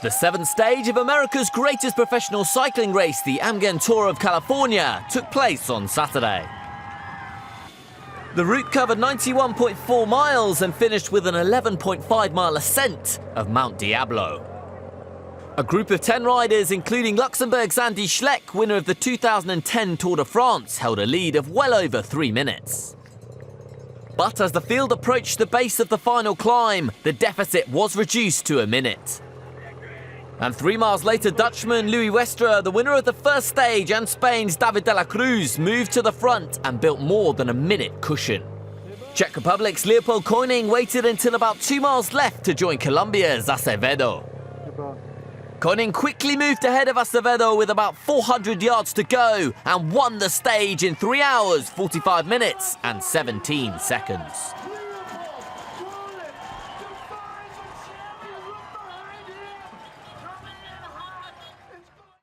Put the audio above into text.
The seventh stage of America's greatest professional cycling race, the Amgen Tour of California, took place on Saturday. The route covered 91.4 miles and finished with an 11.5-mile ascent of Mount Diablo. A group of 10 riders, including Luxembourg's Schleck, winner of the 2010 Tour de France, held a lead of well over 3 minutes. But as the field approached the base of the final climb, the deficit was reduced to a minute. And 3 miles later, Dutchman Liuewe Westra, the winner of the first stage, and Spain's David de la Cruz moved to the front and built more than a minute cushion. Czech Republic's Leopold Konig waited until about 2 miles left to join Colombia's Acevedo. Konig quickly moved ahead of Acevedo with about 400 yards to go and won the stage in 3 hours, 45 minutes and 17 seconds.